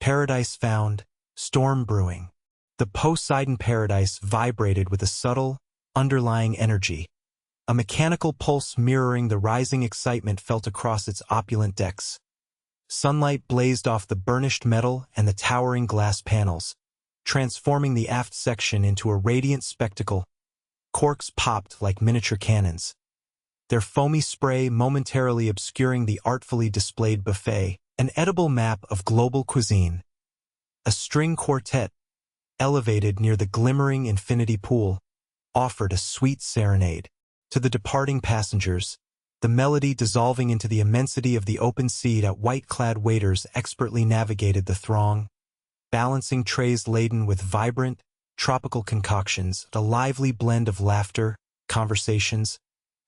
Paradise found, storm brewing. The Poseidon paradise vibrated with a subtle, underlying energy, a mechanical pulse mirroring the rising excitement felt across its opulent decks. Sunlight blazed off the burnished metal and the towering glass panels, transforming the aft section into a radiant spectacle. Corks popped like miniature cannons, their foamy spray momentarily obscuring the artfully displayed buffet, an edible map of global cuisine. A string quartet, elevated near the glimmering infinity pool, offered a sweet serenade to the departing passengers, the melody dissolving into the immensity of the open sea. White-clad waiters expertly navigated the throng, balancing trays laden with vibrant, tropical concoctions, a lively blend of laughter, conversations,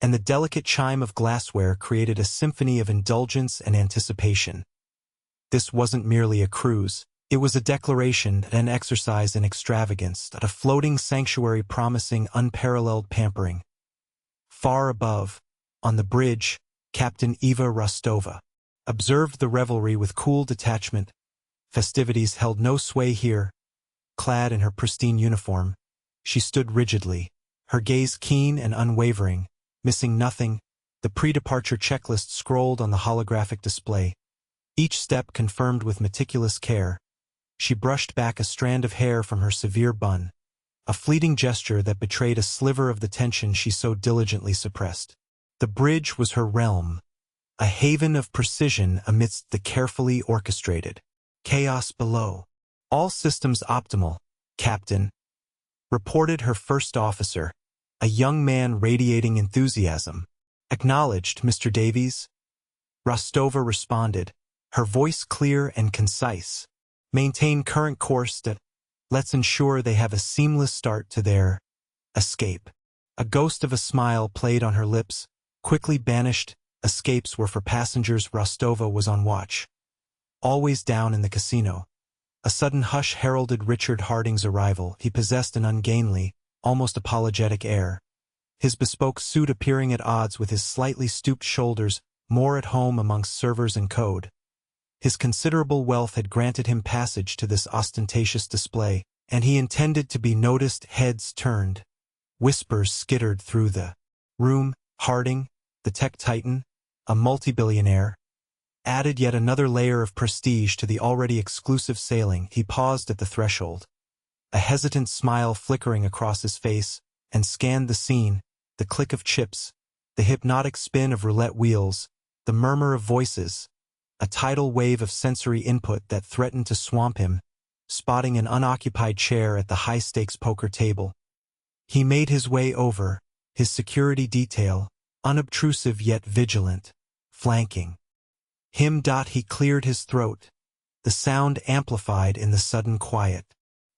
and the delicate chime of glassware created a symphony of indulgence and anticipation. This wasn't merely a cruise. It was a declaration, an exercise in extravagance, a floating sanctuary promising unparalleled pampering. Far above, on the bridge, Captain Eva Rostova observed the revelry with cool detachment. Festivities held no sway here. Clad in her pristine uniform, she stood rigidly, her gaze keen and unwavering, missing nothing, the pre-departure checklist scrolled on the holographic display. Each step confirmed with meticulous care. She brushed back a strand of hair from her severe bun, a fleeting gesture that betrayed a sliver of the tension she so diligently suppressed. The bridge was her realm, a haven of precision amidst the carefully orchestrated chaos below. All systems optimal, Captain, reported her first officer, a young man radiating enthusiasm. Acknowledged, Mr. Davies. Rostova responded, her voice clear and concise. Maintain current course. Let's ensure they have a seamless start to their escape. A ghost of a smile played on her lips, quickly banished. Escapes were for passengers. Rostova was on watch, always down in the casino. A sudden hush heralded Richard Harding's arrival. He possessed an ungainly, almost apologetic air, his bespoke suit appearing at odds with his slightly stooped shoulders, more at home amongst servers and code. His considerable wealth had granted him passage to this ostentatious display, and he intended to be noticed. Heads turned. Whispers skittered through the room. Harding, the tech titan, a multi-billionaire, added yet another layer of prestige to the already exclusive sailing. He paused at the threshold, a hesitant smile flickering across his face, and scanned the scene, the click of chips, the hypnotic spin of roulette wheels, the murmur of voices, a tidal wave of sensory input that threatened to swamp him. Spotting an unoccupied chair at the high-stakes poker table, he made his way over, his security detail, unobtrusive yet vigilant, flanking him. He cleared his throat, the sound amplified in the sudden quiet.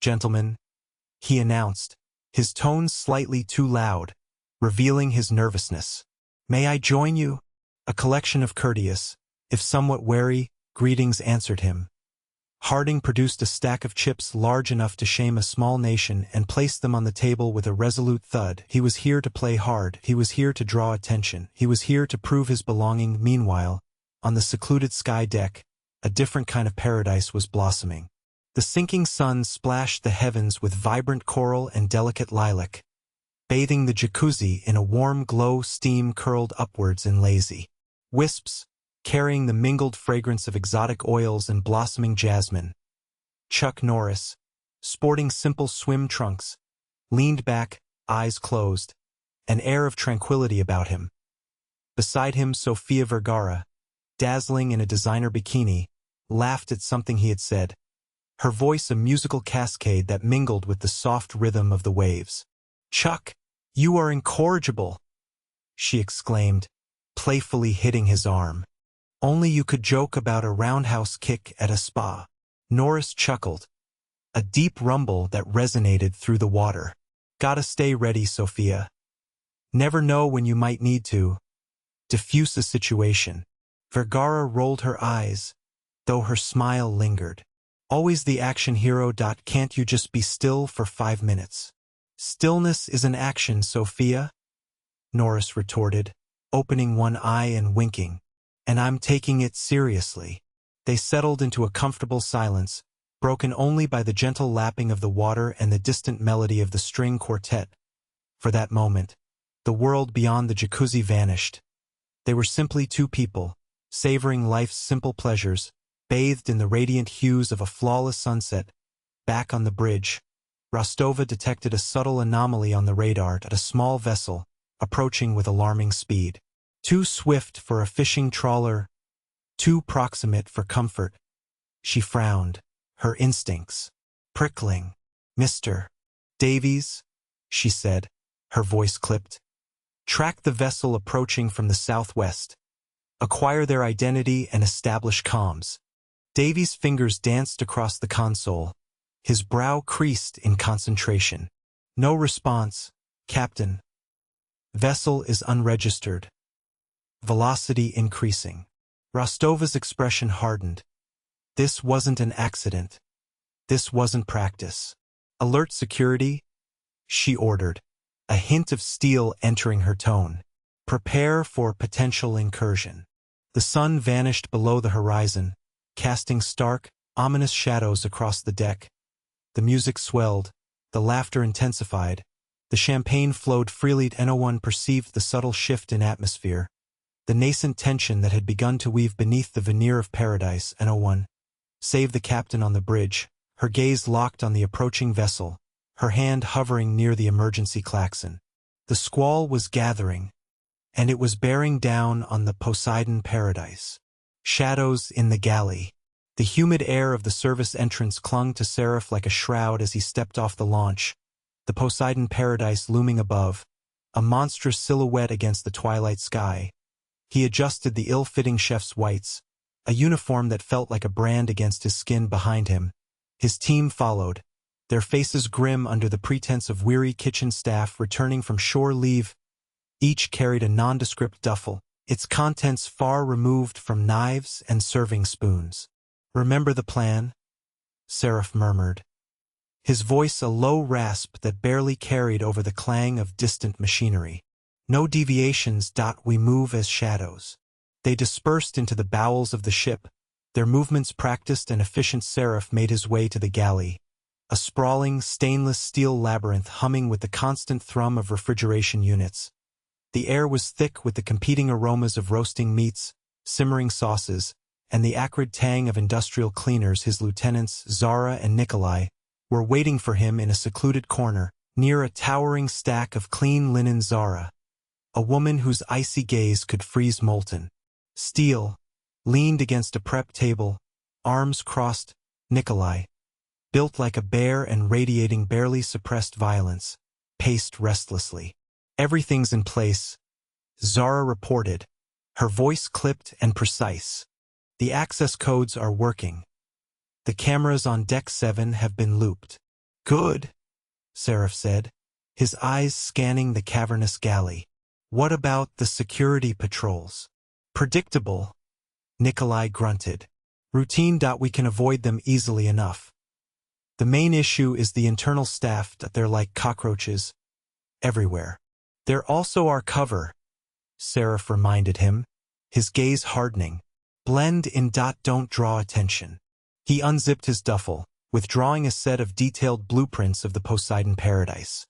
Gentlemen, he announced, his tones slightly too loud, revealing his nervousness. May I join you? A collection of courteous, if somewhat wary, greetings answered him. Harding produced a stack of chips large enough to shame a small nation and placed them on the table with a resolute thud. He was here to play hard. He was here to draw attention. He was here to prove his belonging. Meanwhile, on the secluded sky deck, a different kind of paradise was blossoming. The sinking sun splashed the heavens with vibrant coral and delicate lilac, bathing the jacuzzi in a warm glow. Steam curled upwards in lazy wisps, carrying the mingled fragrance of exotic oils and blossoming jasmine. Chuck Norris, sporting simple swim trunks, leaned back, eyes closed, an air of tranquility about him. Beside him, Sofia Vergara, dazzling in a designer bikini, laughed at something he had said, her voice a musical cascade that mingled with the soft rhythm of the waves. "Chuck, you are incorrigible," she exclaimed, playfully hitting his arm. "Only you could joke about a roundhouse kick at a spa." Norris chuckled, a deep rumble that resonated through the water. "Gotta stay ready, Sofia. Never know when you might need to diffuse a situation." Vergara rolled her eyes, though her smile lingered. "Always the action hero. Can't you just be still for 5 minutes? "Stillness is an action, Sofia," Norris retorted, opening one eye and winking. "And I'm taking it seriously." They settled into a comfortable silence, broken only by the gentle lapping of the water and the distant melody of the string quartet. For that moment, the world beyond the jacuzzi vanished. They were simply two people, savoring life's simple pleasures, bathed in the radiant hues of a flawless sunset. Back on the bridge, Rostova detected a subtle anomaly on the radar at a small vessel, approaching with alarming speed. Too swift for a fishing trawler, too proximate for comfort. She frowned, her instincts prickling. "Mr. Davies," she said, her voice clipped. "Track the vessel approaching from the southwest. Acquire their identity and establish comms." Davies' fingers danced across the console, his brow creased in concentration. "No response, Captain. Vessel is unregistered. Velocity increasing." Rostova's expression hardened. This wasn't an accident. This wasn't practice. "Alert security," she ordered, a hint of steel entering her tone. "Prepare for potential incursion." The sun vanished below the horizon, casting stark, ominous shadows across the deck. The music swelled, the laughter intensified, the champagne flowed freely, and no one perceived the subtle shift in atmosphere, the nascent tension that had begun to weave beneath the veneer of paradise, and no one, save the captain on the bridge, her gaze locked on the approaching vessel, her hand hovering near the emergency klaxon. The squall was gathering, and it was bearing down on the Poseidon paradise. Shadows in the galley. The humid air of the service entrance clung to Seraph like a shroud as he stepped off the launch, the Poseidon paradise looming above, a monstrous silhouette against the twilight sky. He adjusted the ill-fitting chef's whites, a uniform that felt like a brand against his skin behind him. His team followed, their faces grim under the pretense of weary kitchen staff returning from shore leave. Each carried a nondescript duffel, its contents far removed from knives and serving spoons. "Remember the plan?" Seraph murmured, his voice a low rasp that barely carried over the clang of distant machinery. "No deviations. We move as shadows." They dispersed into the bowels of the ship, their movements practiced and efficient. Seraph made his way to the galley, a sprawling stainless steel labyrinth humming with the constant thrum of refrigeration units. The air was thick with the competing aromas of roasting meats, simmering sauces, and the acrid tang of industrial cleaners. His lieutenants, Zara and Nikolai, were waiting for him in a secluded corner, near a towering stack of clean linen. Zara, a woman whose icy gaze could freeze molten steel, leaned against a prep table, arms crossed. Nikolai, built like a bear and radiating barely suppressed violence, paced restlessly. "Everything's in place," Zara reported, her voice clipped and precise. "The access codes are working. The cameras on Deck 7 have been looped." "Good," Seraph said, his eyes scanning the cavernous galley. "What about the security patrols?" "Predictable," Nikolai grunted. "Routine. We can avoid them easily enough. The main issue is the internal staff. They're like cockroaches everywhere." "They're also our cover," Seraph reminded him, his gaze hardening. "Blend in. Don't draw attention." He unzipped his duffel, withdrawing a set of detailed blueprints of the Poseidon paradise.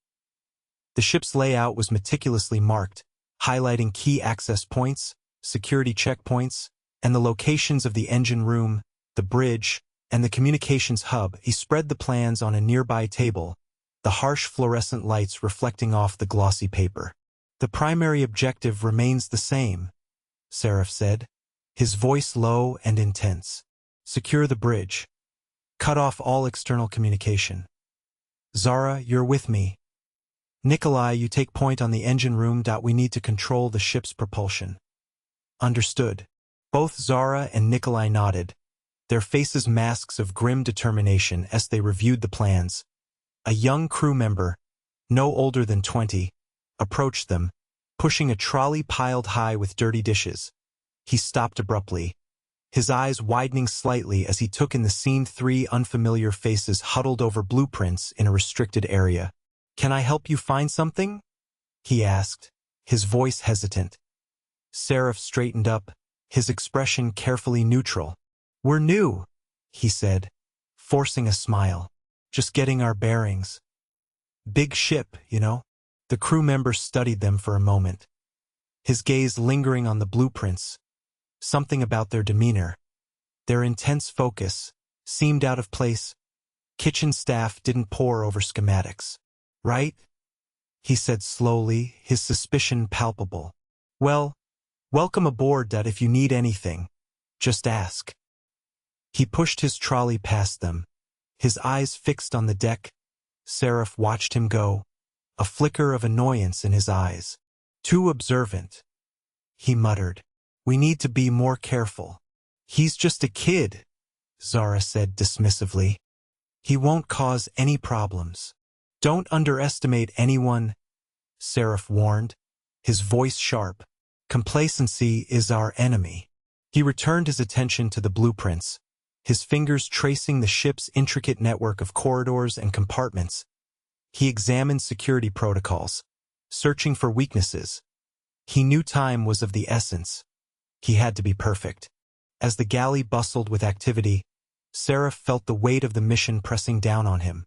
The ship's layout was meticulously marked, highlighting key access points, security checkpoints, and the locations of the engine room, the bridge, and the communications hub. He spread the plans on a nearby table, the harsh fluorescent lights reflecting off the glossy paper. "The primary objective remains the same," Seraph said, his voice low and intense. "Secure the bridge. Cut off all external communication. Zara, you're with me. Nikolai, you take point on the engine room. We need to control the ship's propulsion." "Understood." Both Zara and Nikolai nodded, their faces masks of grim determination as they reviewed the plans. A young crew member, no older than 20, approached them, pushing a trolley piled high with dirty dishes. He stopped abruptly, his eyes widening slightly as he took in the scene. 3 unfamiliar faces huddled over blueprints in a restricted area. "Can I help you find something?" he asked, his voice hesitant. Seraph straightened up, his expression carefully neutral. "We're new," he said, forcing a smile. Just getting our bearings. Big ship, you know? The crew member studied them for a moment, his gaze lingering on the blueprints. Something about their demeanor, their intense focus, seemed out of place. Kitchen staff didn't pore over schematics. Right? He said slowly, his suspicion palpable. Well, welcome aboard, Dad. If you need anything, just ask. He pushed his trolley past them, his eyes fixed on the deck. Seraph watched him go, a flicker of annoyance in his eyes. Too observant. He muttered. We need to be more careful. He's just a kid, Zara said dismissively. He won't cause any problems. Don't underestimate anyone, Seraph warned, his voice sharp. Complacency is our enemy. He returned his attention to the blueprints, his fingers tracing the ship's intricate network of corridors and compartments. He examined security protocols, searching for weaknesses. He knew time was of the essence. He had to be perfect. As the galley bustled with activity, Seraph felt the weight of the mission pressing down on him.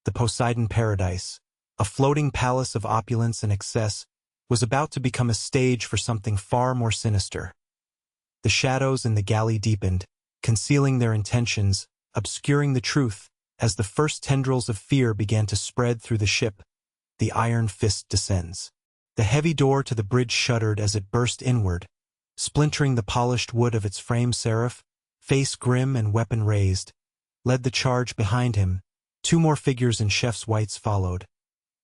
The Poseidon Paradise, a floating palace of opulence and excess, was about to become a stage for something far more sinister. The shadows in the galley deepened, concealing their intentions, obscuring the truth. As the first tendrils of fear began to spread through the ship, the iron fist descends. The heavy door to the bridge shuddered as it burst inward, splintering the polished wood of its frame. Seraph, face grim and weapon raised, led the charge behind him. Two more figures in chef's whites followed,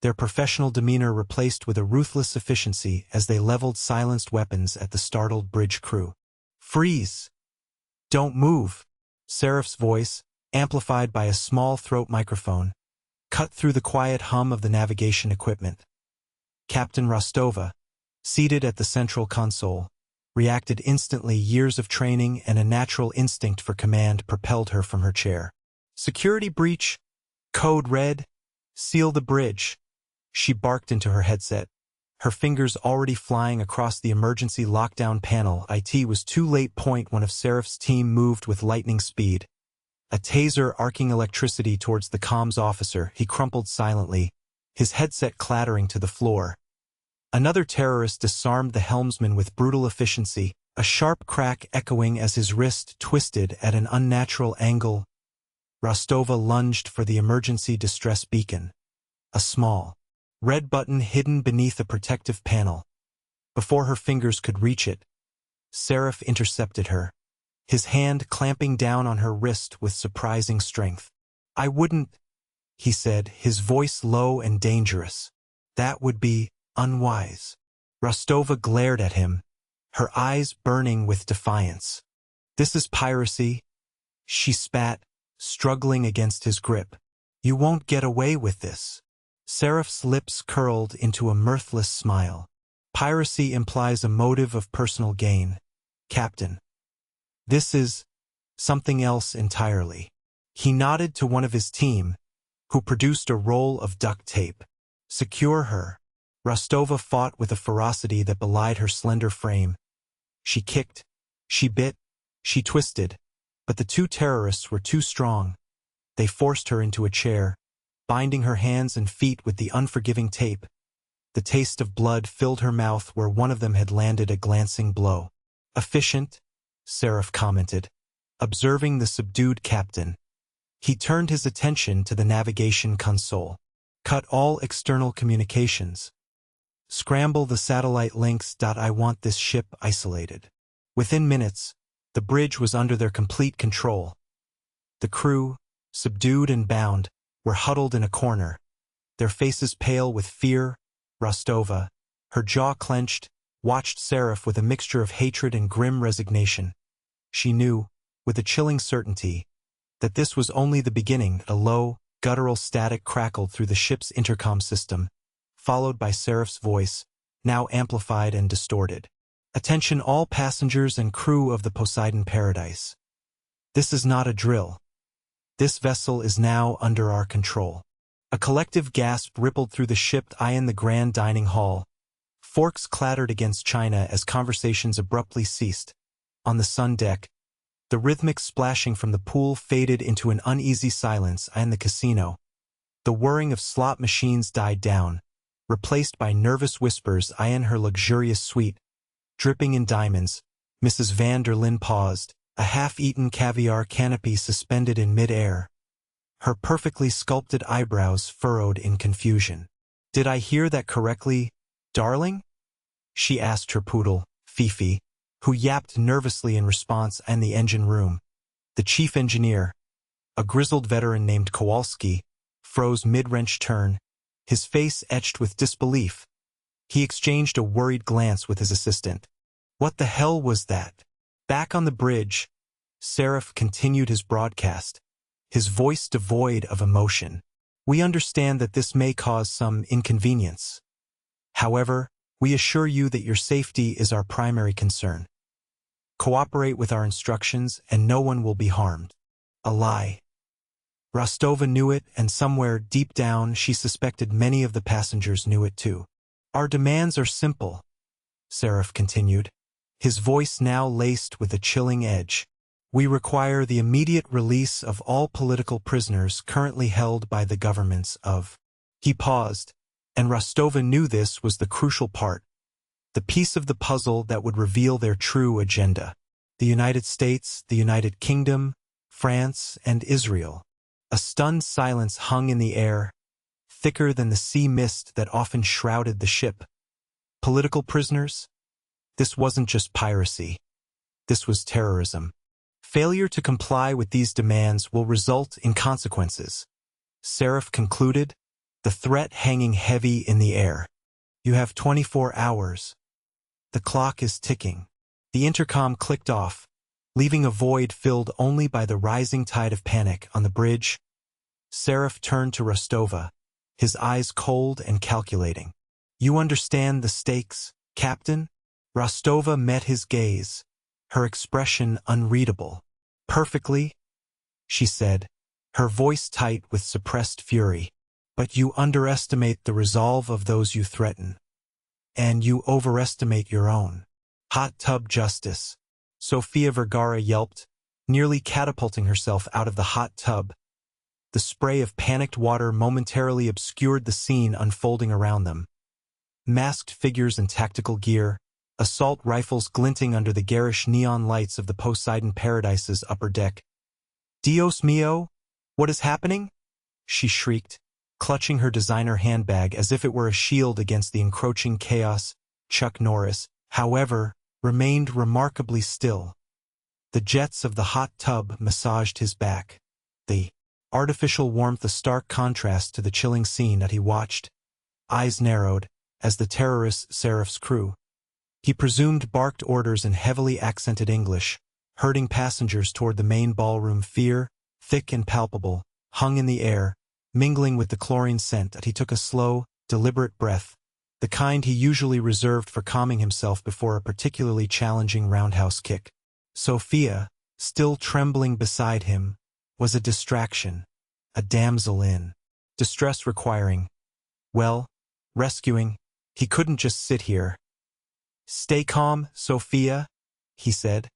their professional demeanor replaced with a ruthless efficiency as they leveled silenced weapons at the startled bridge crew. Freeze! Don't move! Seraph's voice, amplified by a small throat microphone, cut through the quiet hum of the navigation equipment. Captain Rostova, seated at the central console, reacted instantly. Years of training and a natural instinct for command propelled her from her chair. Security breach. Code red. Seal the bridge. She barked into her headset, her fingers already flying across the emergency lockdown panel. It was too late. One of Seraph's team moved with lightning speed, a taser arcing electricity towards the comms officer. He crumpled silently, his headset clattering to the floor. Another terrorist disarmed the helmsman with brutal efficiency, a sharp crack echoing as his wrist twisted at an unnatural angle. Rostova lunged for the emergency distress beacon, a small, red button hidden beneath a protective panel. Before her fingers could reach it, Seraph intercepted her, his hand clamping down on her wrist with surprising strength. I wouldn't, he said, his voice low and dangerous. That would be unwise. Rostova glared at him, her eyes burning with defiance. This is piracy, she spat, struggling against his grip. You won't get away with this. Seraph's lips curled into a mirthless smile. Piracy implies a motive of personal gain, Captain. This is something else entirely. He nodded to one of his team, who produced a roll of duct tape. Secure her. Rostova fought with a ferocity that belied her slender frame. She kicked, she bit, she twisted, but the two terrorists were too strong. They forced her into a chair, binding her hands and feet with the unforgiving tape. The taste of blood filled her mouth where one of them had landed a glancing blow. Efficient, Seraph commented, observing the subdued captain. He turned his attention to the navigation console. Cut all external communications. Scramble the satellite links. I want this ship isolated. Within minutes, the bridge was under their complete control. The crew, subdued and bound, were huddled in a corner, their faces pale with fear. Rostova, her jaw clenched, watched Seraph with a mixture of hatred and grim resignation. She knew, with a chilling certainty, that this was only the beginning. A low, guttural static crackled through the ship's intercom system, followed by Seraph's voice, now amplified and distorted. Attention all passengers and crew of the Poseidon Paradise. This is not a drill. This vessel is now under our control. A collective gasp rippled through the ship. In the grand dining hall, forks clattered against china as conversations abruptly ceased. On the sun deck, The rhythmic splashing from the pool faded into an uneasy silence in the casino. The whirring of slot machines died down, replaced by nervous whispers in her luxurious suite. Dripping in diamonds, Mrs. van der Linde paused, a half-eaten caviar canopy suspended in mid-air. Her perfectly sculpted eyebrows furrowed in confusion. "Did I hear that correctly, darling?" she asked her poodle, Fifi, who yapped nervously in response in the engine room. The chief engineer, a grizzled veteran named Kowalski, froze mid-wrench turn, his face etched with disbelief. He exchanged a worried glance with his assistant. "What the hell was that?" Back on the bridge, Seraph continued his broadcast, his voice devoid of emotion. "We understand that this may cause some inconvenience. However, we assure you that your safety is our primary concern. Cooperate with our instructions and no one will be harmed." A lie. Rostova knew it, and somewhere deep down she suspected many of the passengers knew it too. "Our demands are simple," Seraph continued, his voice now laced with a chilling edge. "We require the immediate release of all political prisoners currently held by the governments of—" He paused, and Rostova knew this was the crucial part, the piece of the puzzle that would reveal their true agenda. The United States, the United Kingdom, France, and Israel. A stunned silence hung in the air, thicker than the sea mist that often shrouded the ship. Political prisoners? This wasn't just piracy. This was terrorism. Failure to comply with these demands will result in consequences, Seraph concluded, the threat hanging heavy in the air. "You have 24 hours. The clock is ticking." The intercom clicked off, leaving a void filled only by the rising tide of panic on the bridge. Seraph turned to Rostova, his eyes cold and calculating. "You understand the stakes, Captain?" Rostova met his gaze, her expression unreadable. "Perfectly," she said, her voice tight with suppressed fury. "But you underestimate the resolve of those you threaten. And you overestimate your own." "Hot tub justice," Sofia Vergara yelped, nearly catapulting herself out of the hot tub. The spray of panicked water momentarily obscured the scene unfolding around them. Masked figures in tactical gear, assault rifles glinting under the garish neon lights of the Poseidon Paradise's upper deck. "Dios mío, what is happening?" she shrieked, clutching her designer handbag as if it were a shield against the encroaching chaos. Chuck Norris, however, remained remarkably still. The jets of the hot tub massaged his back, the artificial warmth a stark contrast to the chilling scene that he watched. Eyes narrowed, as the terrorist Seraph's crew. He presumed barked orders in heavily accented English, herding passengers toward the main ballroom. Fear, thick and palpable, hung in the air, mingling with the chlorine scent that he took a slow, deliberate breath, the kind he usually reserved for calming himself before a particularly challenging roundhouse kick. Sofia, still trembling beside him, was a distraction, a damsel in distress requiring, well, rescuing. He couldn't just sit here. "Stay calm, Sofia," he said,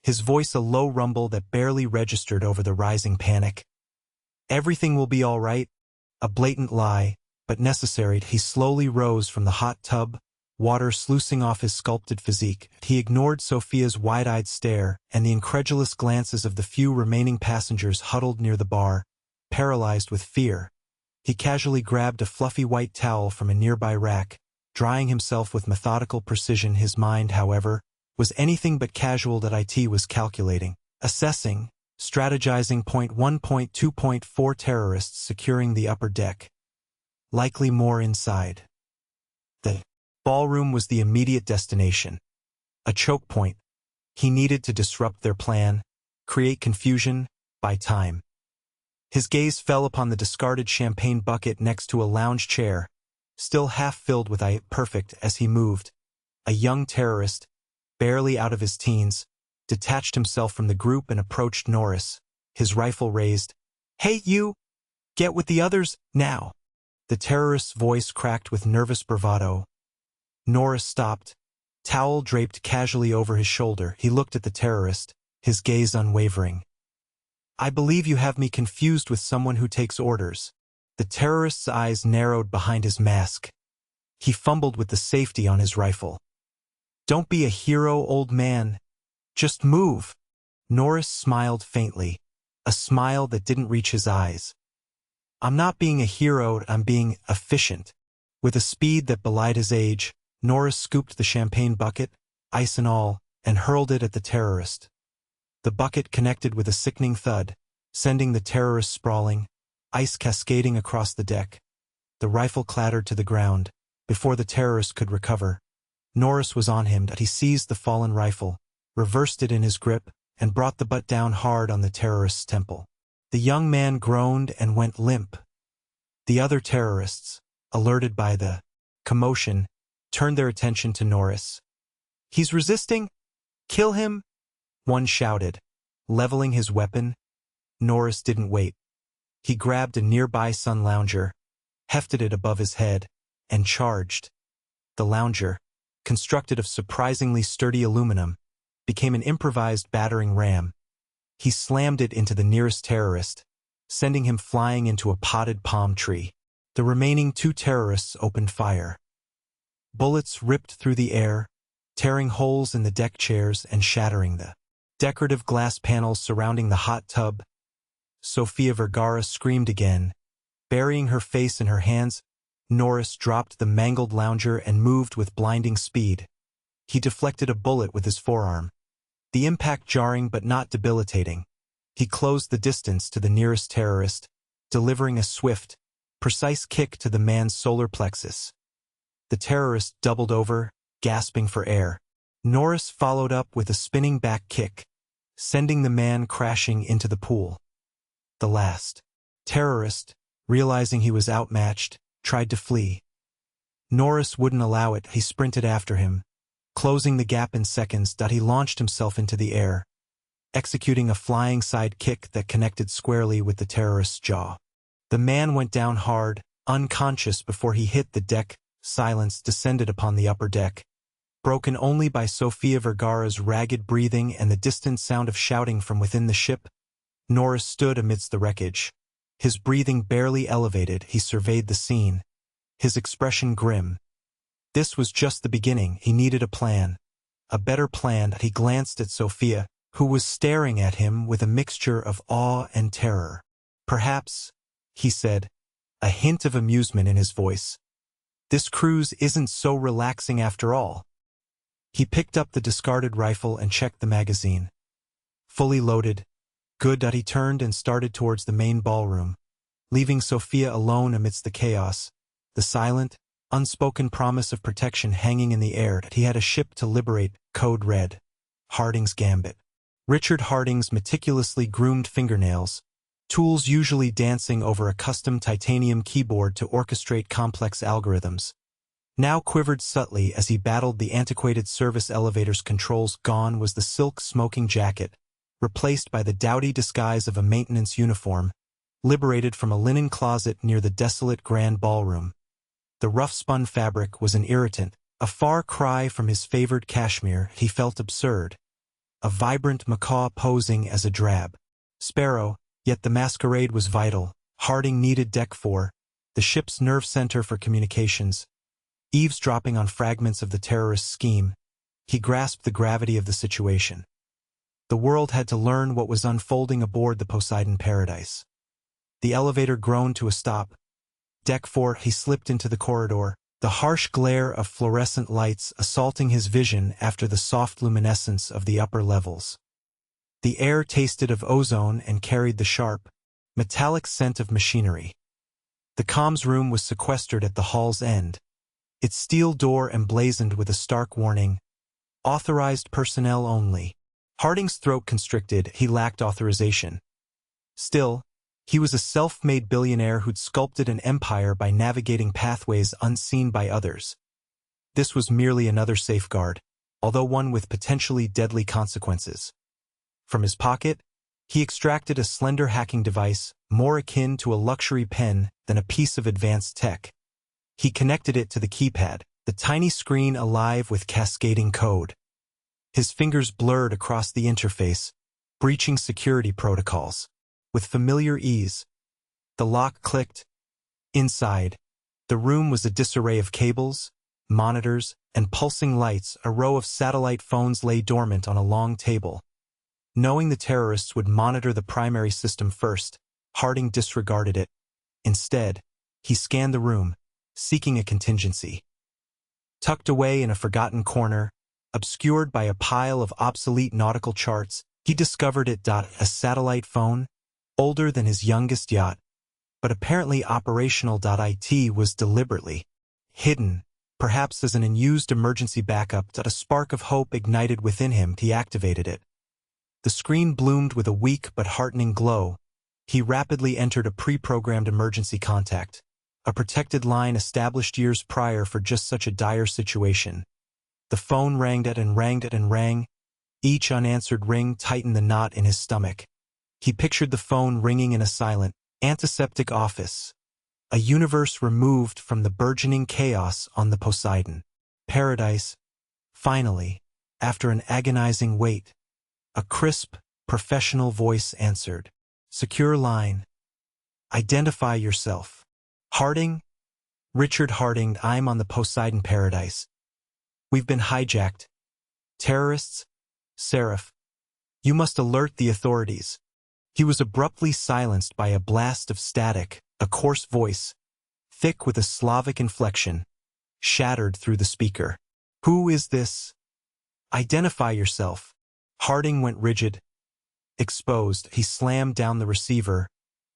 his voice a low rumble that barely registered over the rising panic. "Everything will be all right." A blatant lie, but necessary. He slowly rose from the hot tub, water sluicing off his sculpted physique. He ignored Sofia's wide-eyed stare and the incredulous glances of the few remaining passengers huddled near the bar, paralyzed with fear. He casually grabbed a fluffy white towel from a nearby rack, drying himself with methodical precision. His mind, however, was anything but casual. That IT was calculating, assessing, strategizing. Point 1, point 2, point 4 terrorists securing the upper deck. Likely more inside. The ballroom was the immediate destination. A choke point. He needed to disrupt their plan, create confusion, buy time. His gaze fell upon the discarded champagne bucket next to a lounge chair, still half filled with ice. Perfect. As he moved, a young terrorist, barely out of his teens, detached himself from the group and approached Norris, his rifle raised. "Hey you! Get with the others, now!" The terrorist's voice cracked with nervous bravado. Norris stopped, towel draped casually over his shoulder. He looked at the terrorist, his gaze unwavering. "I believe you have me confused with someone who takes orders." The terrorist's eyes narrowed behind his mask. He fumbled with the safety on his rifle. "Don't be a hero, old man. Just move." Norris smiled faintly, a smile that didn't reach his eyes. "I'm not being a hero, I'm being efficient." With a speed that belied his age, Norris scooped the champagne bucket, ice and all, and hurled it at the terrorist. The bucket connected with a sickening thud, sending the terrorist sprawling, ice cascading across the deck. The rifle clattered to the ground. Before the terrorist could recover, Norris was on him. He seized the fallen rifle, reversed it in his grip, and brought the butt down hard on the terrorist's temple. The young man groaned and went limp. The other terrorists, alerted by the commotion, turned their attention to Norris. "He's resisting? Kill him!" one shouted, leveling his weapon. Norris didn't wait. He grabbed a nearby sun lounger, hefted it above his head, and charged. The lounger, constructed of surprisingly sturdy aluminum, became an improvised battering ram. He slammed it into the nearest terrorist, sending him flying into a potted palm tree. The remaining two terrorists opened fire. Bullets ripped through the air, tearing holes in the deck chairs and shattering the decorative glass panels surrounding the hot tub. Sofia Vergara screamed again. Burying her face in her hands, Norris dropped the mangled lounger and moved with blinding speed. He deflected a bullet with his forearm, the impact jarring but not debilitating. He closed the distance to the nearest terrorist, delivering a swift, precise kick to the man's solar plexus. The terrorist doubled over, gasping for air. Norris followed up with a spinning back kick, sending the man crashing into the pool. The last terrorist, realizing he was outmatched, tried to flee. Norris wouldn't allow it. He sprinted after him, closing the gap in seconds. He launched himself into the air, executing a flying side kick that connected squarely with the terrorist's jaw. The man went down hard, unconscious before he hit the deck. Silence descended upon the upper deck, broken only by Sofia Vergara's ragged breathing and the distant sound of shouting from within the ship. Norris stood amidst the wreckage. His breathing barely elevated. He surveyed the scene, his expression grim. This was just the beginning. He needed a plan. A better plan. He glanced at Sofia, who was staring at him with a mixture of awe and terror. "Perhaps," he said, a hint of amusement in his voice, "this cruise isn't so relaxing after all." He picked up the discarded rifle and checked the magazine. Fully loaded. Good. He turned and started towards the main ballroom, leaving Sofia alone amidst the chaos, the silent, unspoken promise of protection hanging in the air. He had a ship to liberate. Code red. Harding's gambit. Richard Harding's meticulously groomed fingernails, tools usually dancing over a custom titanium keyboard to orchestrate complex algorithms, now quivered subtly as he battled the antiquated service elevator's controls. Gone was the silk smoking jacket, replaced by the dowdy disguise of a maintenance uniform, liberated from a linen closet near the desolate grand ballroom. The rough-spun fabric was an irritant, a far cry from his favored cashmere. He felt absurd. A vibrant macaw posing as a drab sparrow, yet the masquerade was vital. Harding needed Deck 4, the ship's nerve center for communications. Eavesdropping on fragments of the terrorist scheme, he grasped the gravity of the situation. The world had to learn what was unfolding aboard the Poseidon Paradise. The elevator groaned to a stop. Deck 4. He slipped into the corridor, the harsh glare of fluorescent lights assaulting his vision after the soft luminescence of the upper levels. The air tasted of ozone and carried the sharp, metallic scent of machinery. The comms room was sequestered at the hall's end, its steel door emblazoned with a stark warning, "Authorized personnel only." Harding's throat constricted. He lacked authorization. Still, he was a self-made billionaire who'd sculpted an empire by navigating pathways unseen by others. This was merely another safeguard, although one with potentially deadly consequences. From his pocket, he extracted a slender hacking device, more akin to a luxury pen than a piece of advanced tech. He connected it to the keypad, the tiny screen alive with cascading code. His fingers blurred across the interface, breaching security protocols. With familiar ease, the lock clicked. Inside, the room was a disarray of cables, monitors, and pulsing lights. A row of satellite phones lay dormant on a long table. Knowing the terrorists would monitor the primary system first, Harding disregarded it. Instead, he scanned the room, seeking a contingency. Tucked away in a forgotten corner, obscured by a pile of obsolete nautical charts, he discovered it. A satellite phone, older than his youngest yacht, but apparently operational. It was deliberately hidden, perhaps as an unused emergency backup. A spark of hope ignited within him. He activated it. The screen bloomed with a weak but heartening glow. He rapidly entered a pre-programmed emergency contact, a protected line established years prior for just such a dire situation. The phone rang and rang. Each unanswered ring tightened the knot in his stomach. He pictured the phone ringing in a silent, antiseptic office, a universe removed from the burgeoning chaos on the Poseidon. Paradise. Finally, after an agonizing wait, a crisp, professional voice answered. Secure line. Identify yourself. Harding? Richard Harding. I'm on the Poseidon Paradise. We've been hijacked. Terrorists? Seraph. You must alert the authorities. He was abruptly silenced by a blast of static. A coarse voice, thick with a Slavic inflection, shattered through the speaker. Who is this? Identify yourself. Harding went rigid. Exposed, he slammed down the receiver,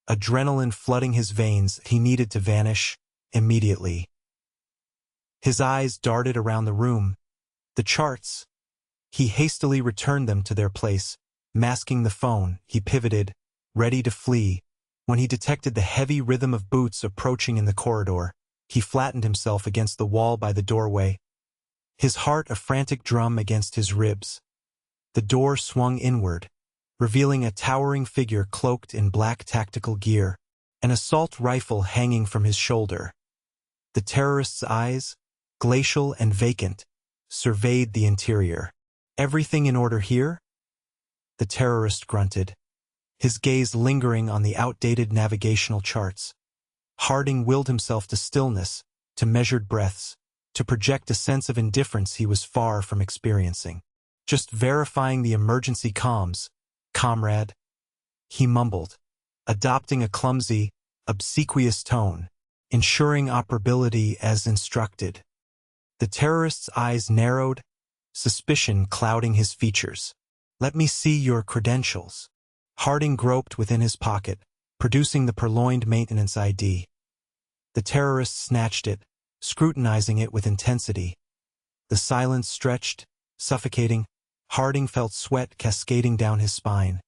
adrenaline flooding his veins. He needed to vanish immediately. His eyes darted around the room. The charts. He hastily returned them to their place, masking the phone. He pivoted, ready to flee. When he detected the heavy rhythm of boots approaching in the corridor, he flattened himself against the wall by the doorway, his heart a frantic drum against his ribs. The door swung inward, revealing a towering figure cloaked in black tactical gear, an assault rifle hanging from his shoulder. The terrorist's eyes, glacial and vacant, surveyed the interior. Everything in order here? The terrorist grunted, his gaze lingering on the outdated navigational charts. Harding willed himself to stillness, to measured breaths, to project a sense of indifference he was far from experiencing. Just verifying the emergency comms, comrade, he mumbled, adopting a clumsy, obsequious tone, ensuring operability as instructed. The terrorist's eyes narrowed, suspicion clouding his features. Let me see your credentials. Harding groped within his pocket, producing the purloined maintenance ID. The terrorist snatched it, scrutinizing it with intensity. The silence stretched, suffocating. Harding felt sweat cascading down his spine.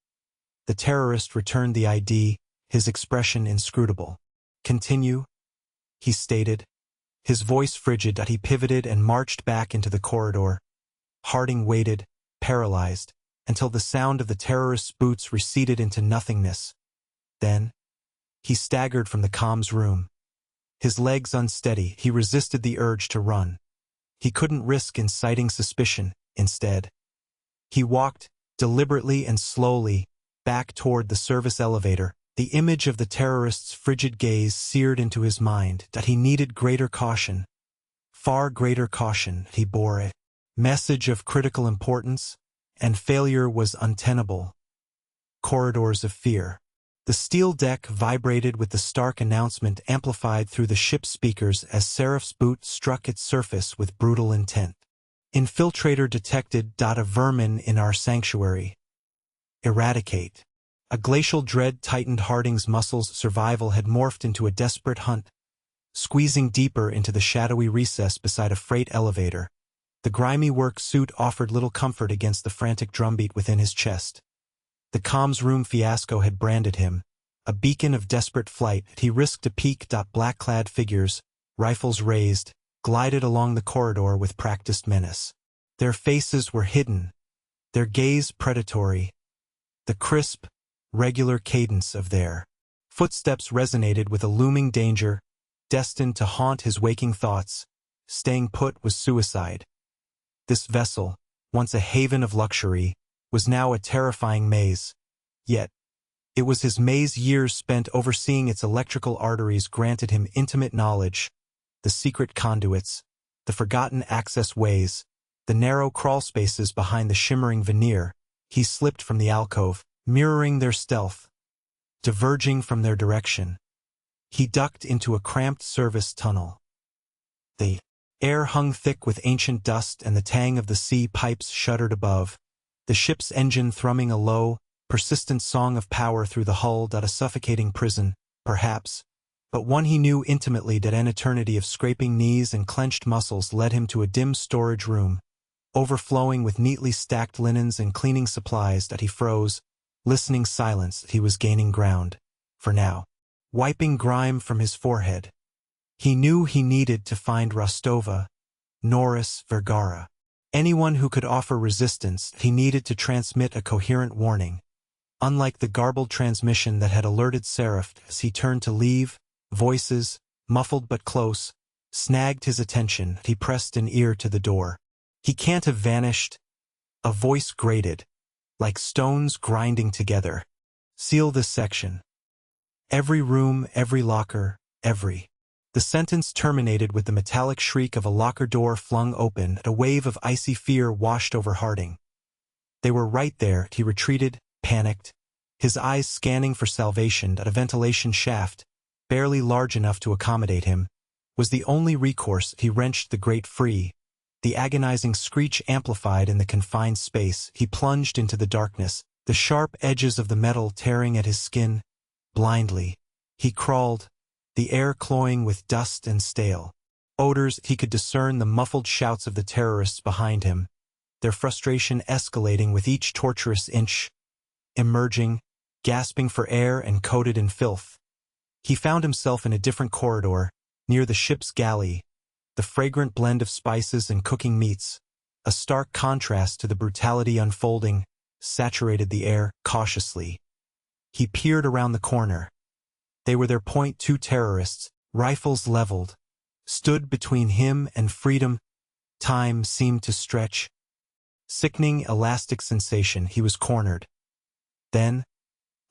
The terrorist returned the ID, his expression inscrutable. Continue, he stated, his voice frigid. He pivoted and marched back into the corridor. Harding waited, paralyzed, until the sound of the terrorist's boots receded into nothingness. Then, he staggered from the comms room. His legs unsteady, he resisted the urge to run. He couldn't risk inciting suspicion. Instead, he walked, deliberately and slowly, back toward the service elevator. The image of the terrorist's frigid gaze seared into his mind. That he needed greater caution. Far greater caution. He bore it. Message of critical importance, and failure was untenable. Corridors of fear. The steel deck vibrated with the stark announcement amplified through the ship's speakers as Seraph's boot struck its surface with brutal intent. Infiltrator detected. A vermin in our sanctuary. Eradicate. A glacial dread tightened Harding's muscles. Survival had morphed into a desperate hunt. Squeezing deeper into the shadowy recess beside a freight elevator, the grimy work suit offered little comfort against the frantic drumbeat within his chest. The comms room fiasco had branded him, a beacon of desperate flight. He risked a peek. Black-clad figures, rifles raised, glided along the corridor with practiced menace. Their faces were hidden, their gaze predatory. The crisp, regular cadence of their footsteps resonated with a looming danger, destined to haunt his waking thoughts. Staying put was suicide. This vessel, once a haven of luxury, was now a terrifying maze. Yet, it was his maze years spent overseeing its electrical arteries granted him intimate knowledge, the secret conduits, the forgotten access ways, the narrow crawl spaces behind the shimmering veneer. He slipped from the alcove, mirroring their stealth, diverging from their direction. He ducked into a cramped service tunnel. The air hung thick with ancient dust and the tang of the sea pipes shuddered above, the ship's engine thrumming a low, persistent song of power through the hull. A suffocating prison, perhaps, but one he knew intimately. That an eternity of scraping knees and clenched muscles led him to a dim storage room, overflowing with neatly stacked linens and cleaning supplies. That he froze, listening silence. He was gaining ground, for now, wiping grime from his forehead. He knew he needed to find Rostova, Norris, Vergara. Anyone who could offer resistance. He needed to transmit a coherent warning. Unlike the garbled transmission that had alerted Seraph as he turned to leave, voices, muffled but close, snagged his attention. He pressed an ear to the door. "He can't have vanished." A voice grated, like stones grinding together. "Seal this section. Every room, every locker, every—" The sentence terminated with the metallic shriek of a locker door flung open. A wave of icy fear washed over Harding. They were right there. He retreated, panicked, his eyes scanning for salvation. That a ventilation shaft, barely large enough to accommodate him, was the only recourse. He wrenched the grate free, the agonizing screech amplified in the confined space. He plunged into the darkness, the sharp edges of the metal tearing at his skin. Blindly, he crawled, the air cloying with dust and stale odors. He could discern the muffled shouts of the terrorists behind him, their frustration escalating with each torturous inch. Emerging, gasping for air and coated in filth, he found himself in a different corridor, near the ship's galley. The fragrant blend of spices and cooking meats, a stark contrast to the brutality unfolding, saturated the air. Cautiously, he peered around the corner. They were their .2 terrorists, rifles leveled, stood between him and freedom. Time seemed to stretch. Sickening elastic sensation. He was cornered. Then,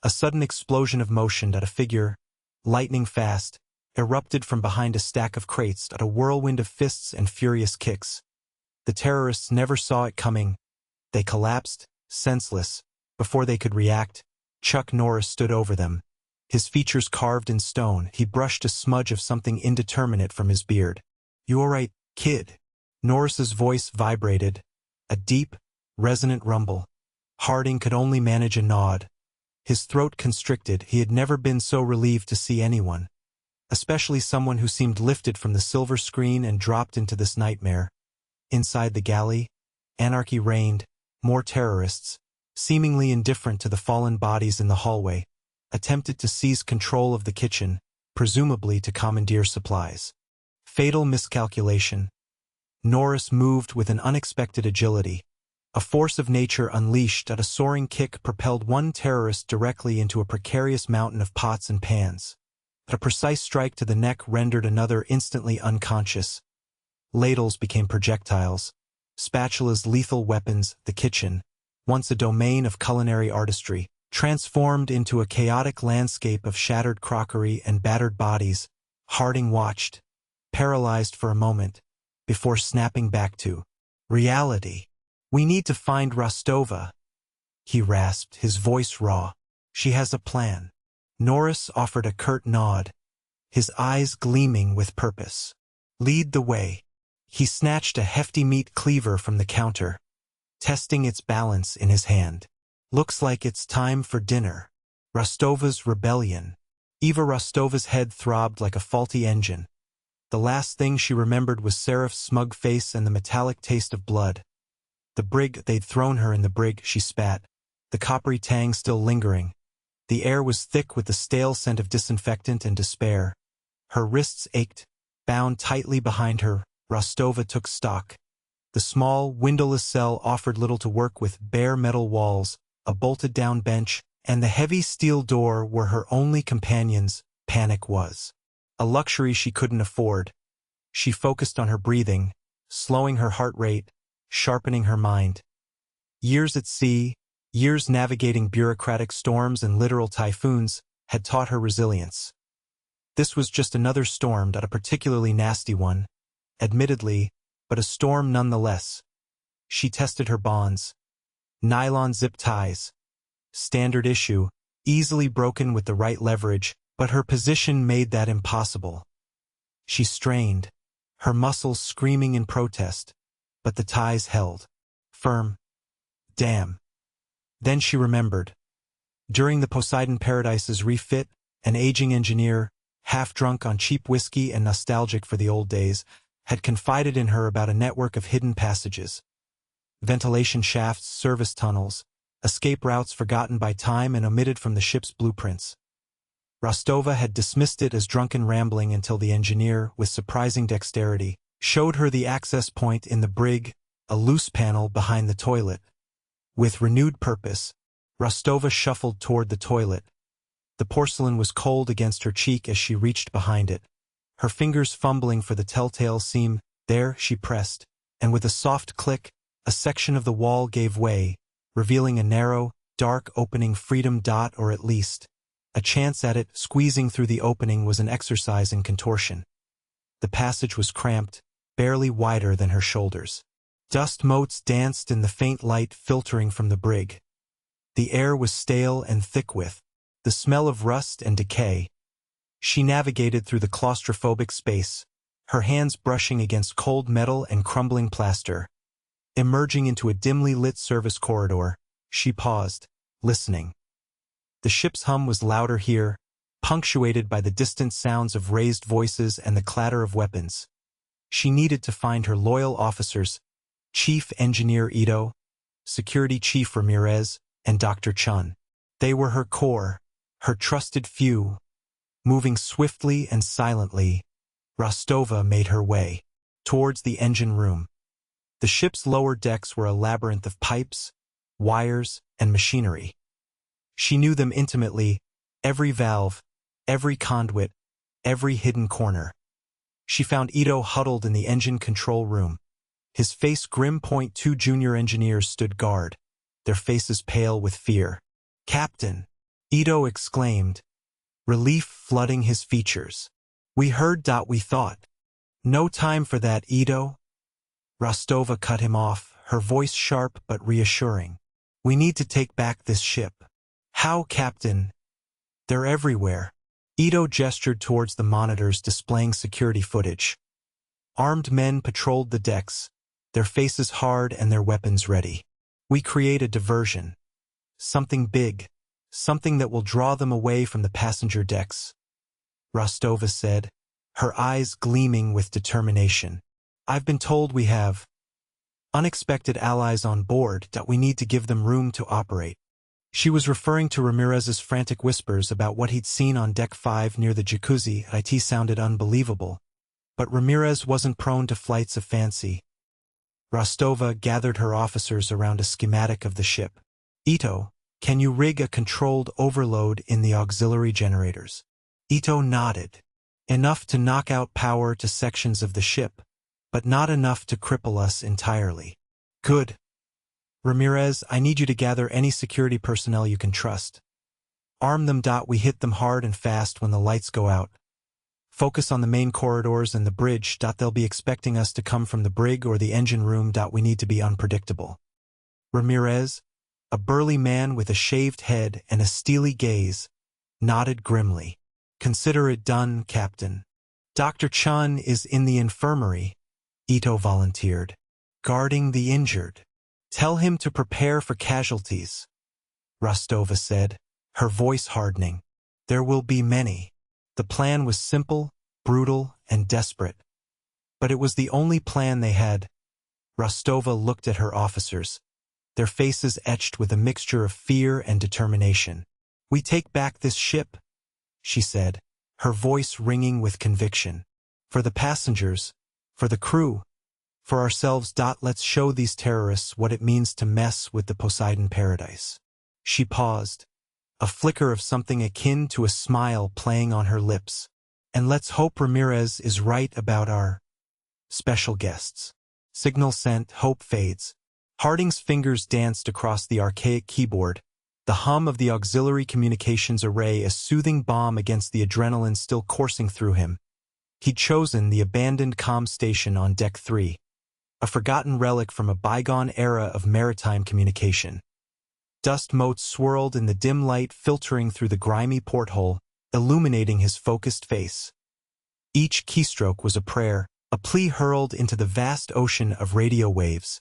a sudden explosion of motion. That a figure, lightning fast, erupted from behind a stack of crates. At a whirlwind of fists and furious kicks. The terrorists never saw it coming. They collapsed, senseless, before they could react. Chuck Norris stood over them, his features carved in stone. He brushed a smudge of something indeterminate from his beard. "You all right, kid?" Norris's voice vibrated, a deep, resonant rumble. Harding could only manage a nod. His throat constricted. He had never been so relieved to see anyone, especially someone who seemed lifted from the silver screen and dropped into this nightmare. Inside the galley, anarchy reigned. More terrorists, seemingly indifferent to the fallen bodies in the hallway, attempted to seize control of the kitchen, presumably to commandeer supplies. Fatal miscalculation. Norris moved with an unexpected agility. A force of nature unleashed. At a soaring kick propelled one terrorist directly into a precarious mountain of pots and pans. A precise strike to the neck rendered another instantly unconscious. Ladles became projectiles, spatulas lethal weapons. The kitchen, once a domain of culinary artistry, transformed into a chaotic landscape of shattered crockery and battered bodies. Harding watched, paralyzed for a moment, before snapping back to reality. "We need to find Rostova," he rasped, his voice raw. "She has a plan." Norris offered a curt nod, his eyes gleaming with purpose. "Lead the way." He snatched a hefty meat cleaver from the counter, testing its balance in his hand. "Looks like it's time for dinner." Rostova's rebellion. Eva Rostova's head throbbed like a faulty engine. The last thing she remembered was Seraph's smug face and the metallic taste of blood. The brig, they'd thrown her in the brig, she spat, the coppery tang still lingering. The air was thick with the stale scent of disinfectant and despair. Her wrists ached, bound tightly behind her. Rostova took stock. The small, windowless cell offered little to work with. Bare metal walls, a bolted-down bench, and the heavy steel door were her only companions. Panic was a luxury she couldn't afford. She focused on her breathing, slowing her heart rate, sharpening her mind. Years at sea, Years navigating bureaucratic storms and literal typhoons had taught her resilience. This was just another storm, not a particularly nasty one, admittedly, but a storm nonetheless. She tested her bonds. Nylon zip ties. Standard issue, easily broken with the right leverage, but her position made that impossible. She strained, her muscles screaming in protest, but the ties held. Firm. Damn. Then she remembered. During the Poseidon Paradise's refit, an aging engineer, half-drunk on cheap whiskey and nostalgic for the old days, had confided in her about a network of hidden passages. Ventilation shafts, service tunnels, escape routes forgotten by time and omitted from the ship's blueprints. Rostova had dismissed it as drunken rambling until the engineer, with surprising dexterity, showed her the access point in the brig, a loose panel behind the toilet. With renewed purpose, Rostova shuffled toward the toilet. The porcelain was cold against her cheek as she reached behind it. Her fingers fumbling for the telltale seam, there she pressed, and with a soft click, a section of the wall gave way, revealing a narrow, dark opening. Freedom. Or at least, a chance at it. Squeezing through the opening was an exercise in contortion. The passage was cramped, barely wider than her shoulders. Dust motes danced in the faint light filtering from the brig. The air was stale and thick with the smell of rust and decay. She navigated through the claustrophobic space, her hands brushing against cold metal and crumbling plaster. Emerging into a dimly lit service corridor, she paused, listening. The ship's hum was louder here, punctuated by the distant sounds of raised voices and the clatter of weapons. She needed to find her loyal officers, Chief Engineer Ito, Security Chief Ramirez, and Dr. Chun. They were her core, her trusted few. Moving swiftly and silently, Rostova made her way towards the engine room. The ship's lower decks were a labyrinth of pipes, wires, and machinery. She knew them intimately, every valve, every conduit, every hidden corner. She found Ito huddled in the engine control room. His face grim. Two junior engineers stood guard, their faces pale with fear. "Captain!" Ito exclaimed, relief flooding his features. "We heard. We thought." "No time for that, Ito." Rostova cut him off, her voice sharp but reassuring. "We need to take back this ship." "How, Captain?" "They're everywhere." Ito gestured towards the monitors displaying security footage. Armed men patrolled the decks, their faces hard and their weapons ready. "We create a diversion. Something big, something that will draw them away from the passenger decks," Rostova said, her eyes gleaming with determination. "I've been told we have unexpected allies on board. We need to give them room to operate." She was referring to Ramirez's frantic whispers about what he'd seen on Deck 5 near the jacuzzi. It sounded unbelievable, but Ramirez wasn't prone to flights of fancy. Rostova gathered her officers around a schematic of the ship. "Ito, can you rig a controlled overload in the auxiliary generators?" Ito nodded. "Enough to knock out power to sections of the ship, but not enough to cripple us entirely." "Good. Ramirez, I need you to gather any security personnel you can trust. Arm them. We hit them hard and fast when the lights go out. Focus on the main corridors and the bridge. They'll be expecting us to come from the brig or the engine room. We need to be unpredictable." Ramirez, a burly man with a shaved head and a steely gaze, nodded grimly. "Consider it done, Captain." "Dr. Chun is in the infirmary," Ito volunteered, "guarding the injured." "Tell him to prepare for casualties," Rostova said, her voice hardening. "There will be many." The plan was simple, brutal, and desperate. But it was the only plan they had. Rostova looked at her officers, their faces etched with a mixture of fear and determination. "We take back this ship," she said, her voice ringing with conviction. "For the passengers, for the crew, for ourselves. Let's show these terrorists what it means to mess with the Poseidon Paradise." She paused, a flicker of something akin to a smile playing on her lips. "And let's hope Ramirez is right about our special guests." Signal sent. Hope fades. Harding's fingers danced across the archaic keyboard, the hum of the auxiliary communications array a soothing balm against the adrenaline still coursing through him. He'd chosen the abandoned comm station on Deck 3, a forgotten relic from a bygone era of maritime communication. Dust motes swirled in the dim light filtering through the grimy porthole, illuminating his focused face. Each keystroke was a prayer, a plea hurled into the vast ocean of radio waves.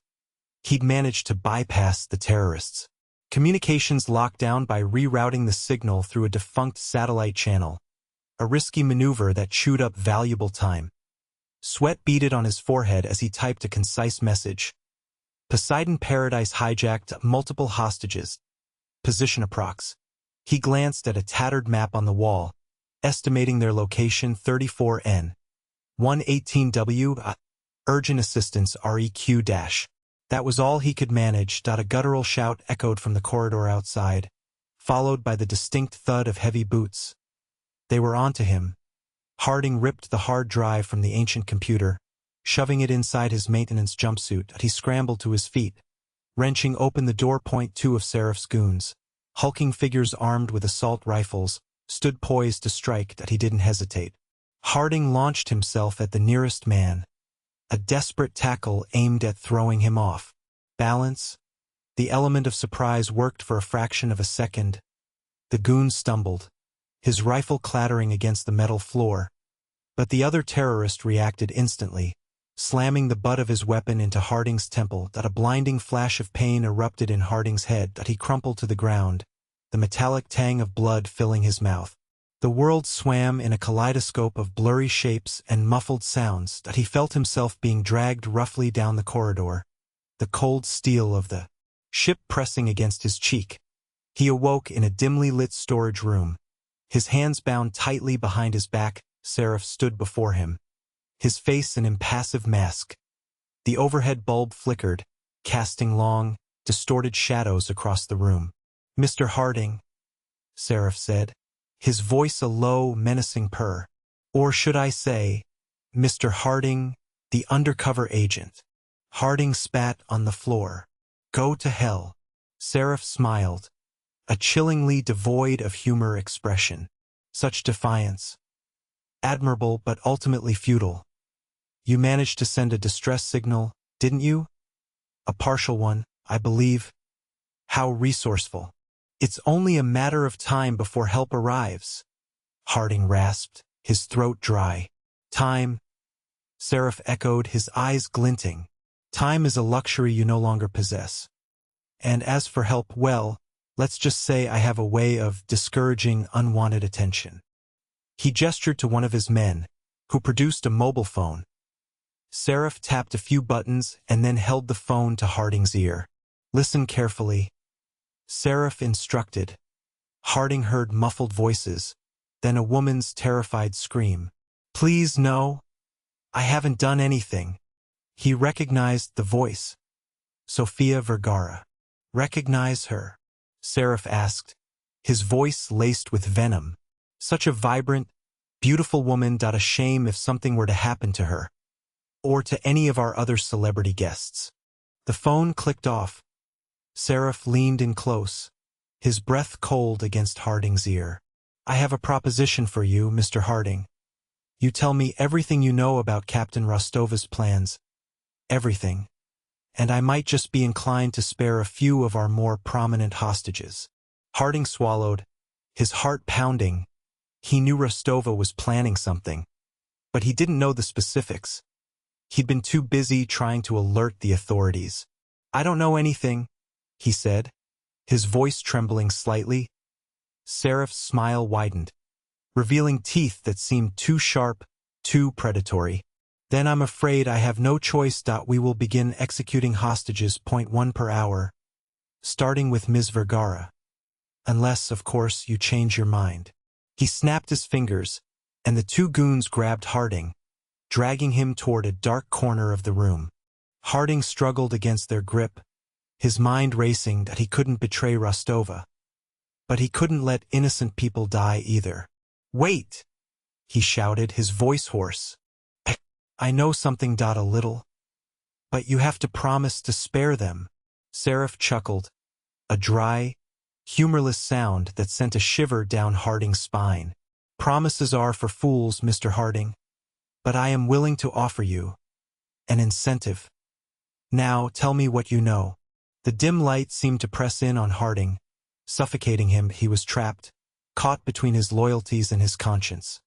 He'd managed to bypass the terrorists. Communications locked down by rerouting the signal through a defunct satellite channel, a risky maneuver that chewed up valuable time. Sweat beaded on his forehead as he typed a concise message. Poseidon Paradise hijacked multiple hostages. Position approx. He glanced at a tattered map on the wall, estimating their location 34N. 118W. Urgent assistance REQ-. That was all he could manage. A guttural shout echoed from the corridor outside, followed by the distinct thud of heavy boots. They were onto him. Harding ripped the hard drive from the ancient computer, shoving it inside his maintenance jumpsuit. He scrambled to his feet, wrenching open the door. Two of Seraph's goons, hulking figures armed with assault rifles, stood poised to strike. He didn't hesitate. Harding launched himself at the nearest man, a desperate tackle aimed at throwing him off balance. The element of surprise worked for a fraction of a second. The goon stumbled, his rifle clattering against the metal floor, but the other terrorist reacted instantly, slamming the butt of his weapon into Harding's temple. A blinding flash of pain erupted in Harding's head. He crumpled to the ground, the metallic tang of blood filling his mouth. The world swam in a kaleidoscope of blurry shapes and muffled sounds. He felt himself being dragged roughly down the corridor, the cold steel of the ship pressing against his cheek. He awoke in a dimly lit storage room, his hands bound tightly behind his back. Seraph stood before him, his face an impassive mask. The overhead bulb flickered, casting long, distorted shadows across the room. "Mr. Harding," Seraph said, his voice a low, menacing purr. "Or should I say, Mr. Harding, the undercover agent." Harding spat on the floor. "Go to hell." Seraph smiled, a chillingly devoid of humor expression. Such defiance. Admirable but ultimately futile. "You managed to send a distress signal, didn't you?" "A partial one, I believe." "How resourceful." "It's only a matter of time before help arrives," Harding rasped, his throat dry. "Time," Seraph echoed, his eyes glinting. "Time is a luxury you no longer possess. And as for help, well, let's just say I have a way of discouraging unwanted attention." He gestured to one of his men, who produced a mobile phone. Seraph tapped a few buttons and then held the phone to Harding's ear. "Listen carefully," Seraph instructed. Harding heard muffled voices, then a woman's terrified scream. "Please, no. I haven't done anything." He recognized the voice. Sofia Vergara. "Recognize her?" Seraph asked, his voice laced with venom. Such a vibrant, beautiful woman. A shame if something were to happen to her. Or to any of our other celebrity guests. The phone clicked off. Seraph leaned in close, his breath cold against Harding's ear. "I have a proposition for you, Mr. Harding. You tell me everything you know about Captain Rostova's plans. Everything. And I might just be inclined to spare a few of our more prominent hostages." Harding swallowed, his heart pounding. He knew Rostova was planning something, but he didn't know the specifics. He'd been too busy trying to alert the authorities. "I don't know anything," he said, his voice trembling slightly. Seraph's smile widened, revealing teeth that seemed too sharp, too predatory. "Then I'm afraid I have no choice. We will begin executing hostages 1 per hour, starting with Ms. Vergara. Unless, of course, you change your mind." He snapped his fingers, and the two goons grabbed Harding, dragging him toward a dark corner of the room. Harding struggled against their grip, his mind racing that he couldn't betray Rostova. But he couldn't let innocent people die either. "Wait!" he shouted, his voice hoarse. I know something. A little. But you have to promise to spare them." Seraph chuckled, a dry, humorless sound that sent a shiver down Harding's spine. Promises are for fools, Mr. Harding. But I am willing to offer you an incentive. Now tell me what you know. The dim light seemed to press in on Harding, suffocating him. He was trapped, caught between his loyalties and his conscience.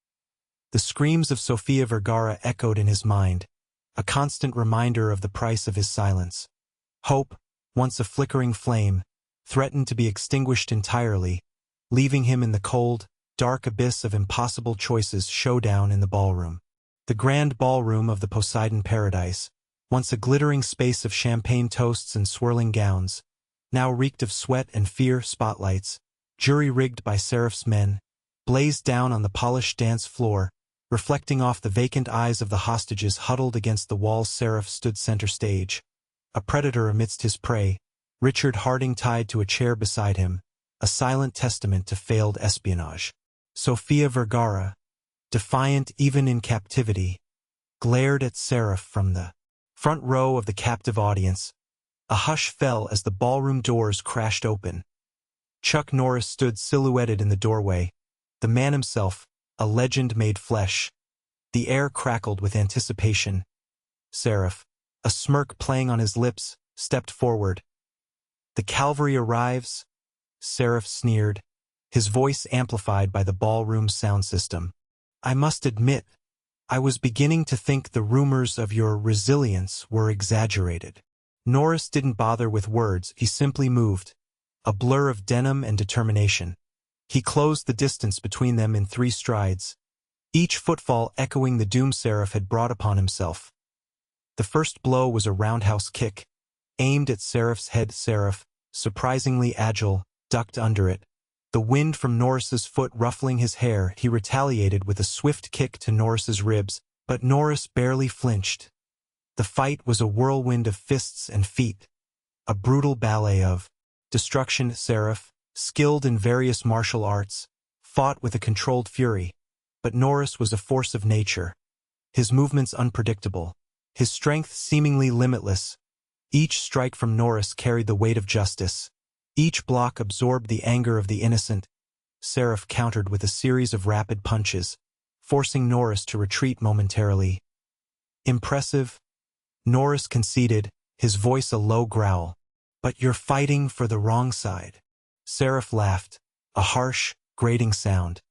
The screams of Sofia Vergara echoed in his mind, a constant reminder of the price of his silence. Hope, once a flickering flame, threatened to be extinguished entirely, leaving him in the cold, dark abyss of impossible choices. Showdown in the ballroom. The grand ballroom of the Poseidon Paradise, once a glittering space of champagne toasts and swirling gowns, now reeked of sweat and fear. Spotlights, jury-rigged by Seraph's men, blazed down on the polished dance floor, reflecting off the vacant eyes of the hostages huddled against the walls. Seraph stood center stage, a predator amidst his prey, Richard Harding tied to a chair beside him, a silent testament to failed espionage. Sofia Vergara, defiant even in captivity, glared at Seraph from the front row of the captive audience. A hush fell as the ballroom doors crashed open. Chuck Norris stood silhouetted in the doorway, the man himself, a legend made flesh. The air crackled with anticipation. Seraph, a smirk playing on his lips, stepped forward. The cavalry arrives, Seraph sneered, his voice amplified by the ballroom's sound system. I must admit, I was beginning to think the rumors of your resilience were exaggerated. Norris didn't bother with words, he simply moved, a blur of denim and determination. He closed the distance between them in 3 strides, each footfall echoing the doom Seraph had brought upon himself. The first blow was a roundhouse kick, aimed at Seraph's head. Seraph, surprisingly agile, ducked under it. The wind from Norris's foot ruffling his hair, he retaliated with a swift kick to Norris's ribs, but Norris barely flinched. The fight was a whirlwind of fists and feet, a brutal ballet of destruction. Seraph, skilled in various martial arts, fought with a controlled fury, but Norris was a force of nature, his movements unpredictable, his strength seemingly limitless. Each strike from Norris carried the weight of justice. Each block absorbed the anger of the innocent. Seraph countered with a series of rapid punches, forcing Norris to retreat momentarily. Impressive, Norris conceded, his voice a low growl. But you're fighting for the wrong side. Seraph laughed, a harsh, grating sound.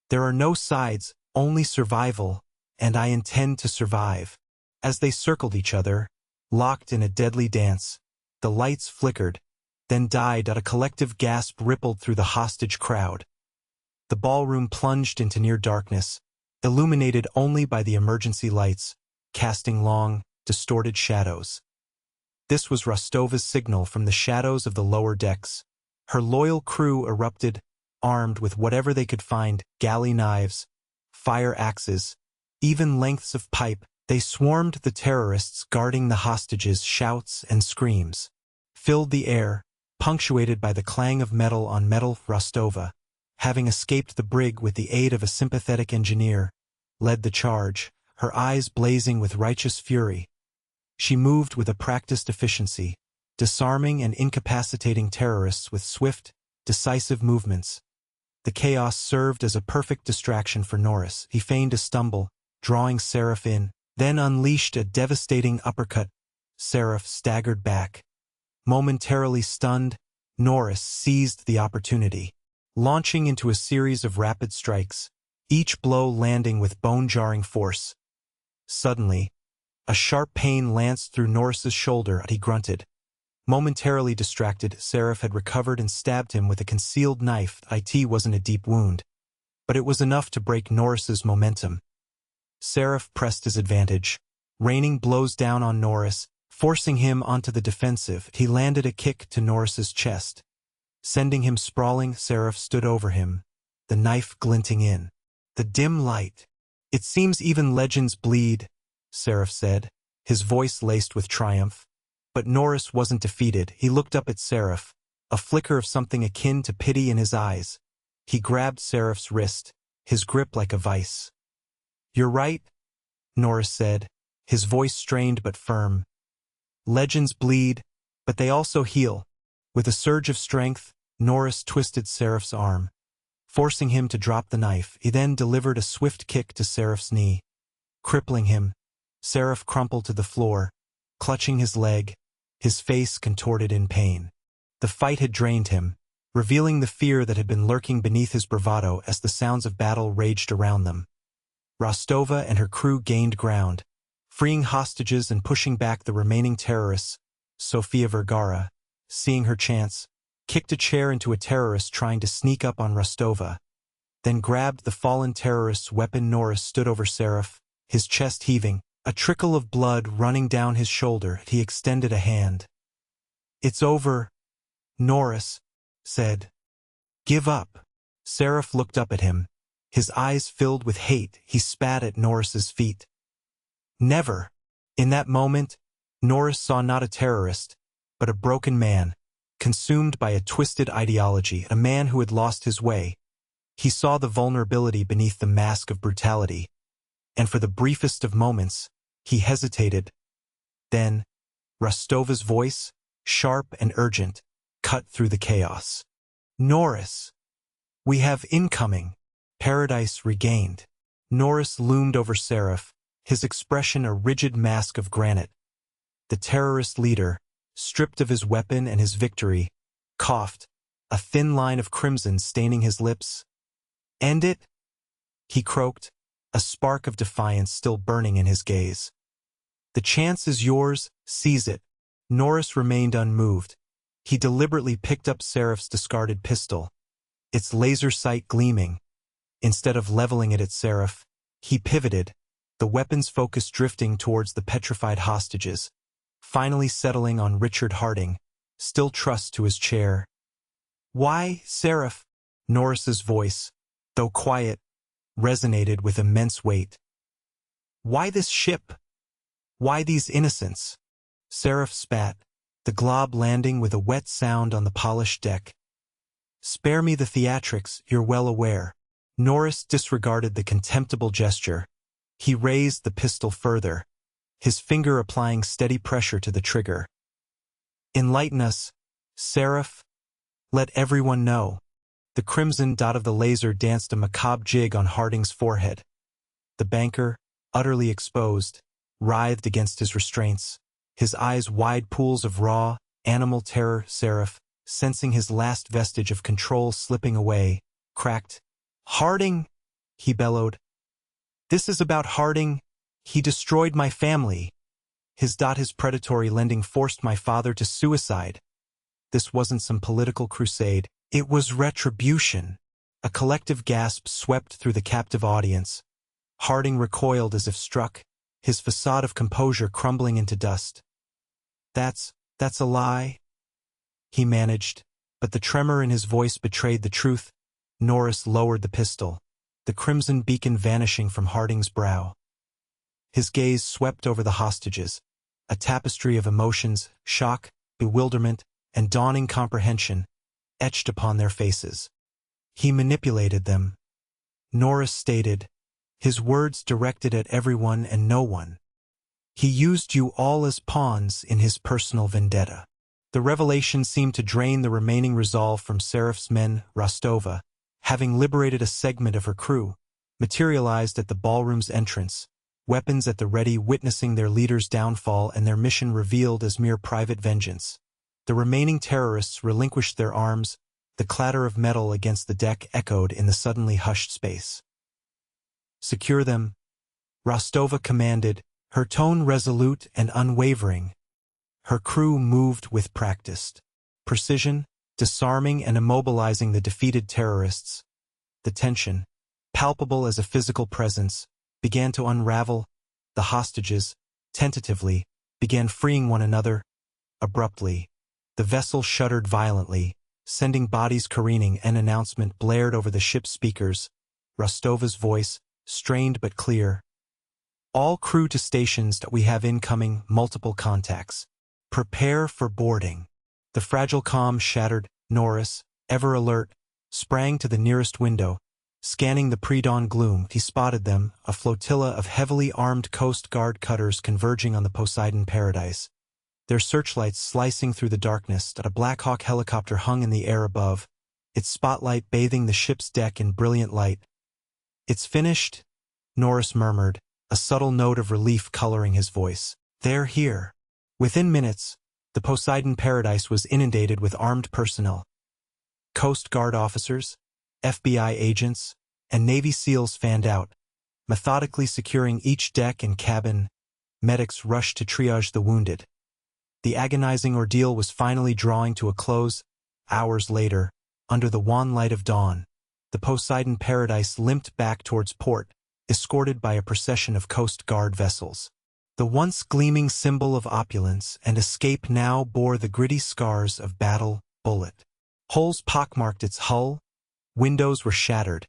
There are no sides, only survival, and I intend to survive. As they circled each other, locked in a deadly dance, the lights flickered, then died. A collective gasp rippled through the hostage crowd. The ballroom plunged into near darkness, illuminated only by the emergency lights, casting long, distorted shadows. This was Rostova's signal from the shadows of the lower decks. Her loyal crew erupted, armed with whatever they could find, galley knives, fire axes, even lengths of pipe. They swarmed the terrorists guarding the hostages. Shouts and screams filled the air, punctuated by the clang of metal on metal. Rostova, having escaped the brig with the aid of a sympathetic engineer, led the charge, her eyes blazing with righteous fury. She moved with a practiced efficiency, disarming and incapacitating terrorists with swift, decisive movements. The chaos served as a perfect distraction for Norris. He feigned a stumble, drawing Seraph in, then unleashed a devastating uppercut. Seraph staggered back. Momentarily stunned, Norris seized the opportunity, launching into a series of rapid strikes, each blow landing with bone-jarring force. Suddenly, a sharp pain lanced through Norris's shoulder. He grunted. Momentarily distracted, Seraph had recovered and stabbed him with a concealed knife. It wasn't a deep wound, but it was enough to break Norris's momentum. Seraph pressed his advantage, raining blows down on Norris, forcing him onto the defensive. He landed a kick to Norris's chest, sending him sprawling. Seraph stood over him, the knife glinting in the dim light. It seems even legends bleed, Seraph said, his voice laced with triumph. But Norris wasn't defeated. He looked up at Seraph, a flicker of something akin to pity in his eyes. He grabbed Seraph's wrist, his grip like a vice. "You're right," Norris said, his voice strained but firm. "Legends bleed, But they also heal. With a surge of strength, Norris twisted Seraph's arm, forcing him to drop the knife. He then delivered a swift kick to Seraph's knee, crippling him. Seraph crumpled to the floor, clutching his leg, his face contorted in pain. The fight had drained him, revealing the fear that had been lurking beneath his bravado as the sounds of battle raged around them. Rostova and her crew gained ground, freeing hostages and pushing back the remaining terrorists. Sofia Vergara, seeing her chance, kicked a chair into a terrorist trying to sneak up on Rostova, then grabbed the fallen terrorist's weapon. Norris stood over Seraph, his chest heaving, a trickle of blood running down his shoulder. He extended a hand. "It's over," Norris said. "Give up." Seraph looked up at him, his eyes filled with hate. He spat at Norris's feet. "Never." In that moment, Norris saw not a terrorist, but a broken man, consumed by a twisted ideology, a man who had lost his way. He saw the vulnerability beneath the mask of brutality, and for the briefest of moments, he hesitated. Then, Rostova's voice, sharp and urgent, cut through the chaos. "Norris, we have incoming." Paradise regained. Norris loomed over Seraph, his expression a rigid mask of granite. The terrorist leader, stripped of his weapon and his victory, coughed, a thin line of crimson staining his lips. "End it?" he croaked, a spark of defiance still burning in his gaze. "The chance is yours, seize it." Norris remained unmoved. He deliberately picked up Seraph's discarded pistol, its laser sight gleaming. Instead of leveling it at Seraph, he pivoted, the weapon's focus drifting towards the petrified hostages, finally settling on Richard Harding, still trussed to his chair. "Why, Seraph?" Norris's voice, though quiet, resonated with immense weight. "Why this ship? Why these innocents?" Seraph spat, the glob landing with a wet sound on the polished deck. "Spare me the theatrics, you're well aware." Norris disregarded the contemptible gesture. He raised the pistol further, his finger applying steady pressure to the trigger. "Enlighten us, Seraph. Let everyone know." The crimson dot of the laser danced a macabre jig on Harding's forehead. The banker, utterly exposed, writhed against his restraints, his eyes wide pools of raw, animal terror. Seraph, sensing his last vestige of control slipping away, cracked. "Harding!" he bellowed. "This is about Harding. He destroyed my family. His predatory lending forced my father to suicide." This wasn't some political crusade. It was retribution. A collective gasp swept through the captive audience. Harding recoiled as if struck, his facade of composure crumbling into dust. That's a lie," he managed, but the tremor in his voice betrayed the truth. Norris lowered the pistol, the crimson beacon vanishing from Harding's brow. His gaze swept over the hostages, a tapestry of emotions, shock, bewilderment, and dawning comprehension, etched upon their faces. "He manipulated them," Norris stated, his words directed at everyone and no one. "He used you all as pawns in his personal vendetta." The revelation seemed to drain the remaining resolve from Seraph's men. Rostova, having liberated a segment of her crew, materialized at the ballroom's entrance, weapons at the ready, witnessing their leader's downfall and their mission revealed as mere private vengeance. The remaining terrorists relinquished their arms, the clatter of metal against the deck echoed in the suddenly hushed space. "Secure them," Rostova commanded, her tone resolute and unwavering. Her crew moved with practiced precision, disarming and immobilizing the defeated terrorists. The tension, palpable as a physical presence, began to unravel. The hostages, tentatively, began freeing one another. Abruptly, the vessel shuddered violently, sending bodies careening. An announcement blared over the ship's speakers, Rostova's voice, strained but clear. "All crew to stations. We have incoming multiple contacts. Prepare for boarding." The fragile calm shattered. Norris, ever alert, sprang to the nearest window. Scanning the pre-dawn gloom, he spotted them, a flotilla of heavily armed Coast Guard cutters converging on the Poseidon Paradise. their searchlights slicing through the darkness. A Black Hawk helicopter hung in the air above, its spotlight bathing the ship's deck in brilliant light. "It's finished," Norris murmured, a subtle note of relief coloring his voice. "They're here." Within minutes, the Poseidon Paradise was inundated with armed personnel. Coast Guard officers, FBI agents, and Navy SEALs fanned out, methodically securing each deck and cabin. Medics rushed to triage the wounded. The agonizing ordeal was finally drawing to a close. Hours later, under the wan light of dawn, the Poseidon Paradise limped back towards port, escorted by a procession of Coast Guard vessels. The once gleaming symbol of opulence and escape now bore the gritty scars of battle. Bullet holes pockmarked its hull, windows were shattered,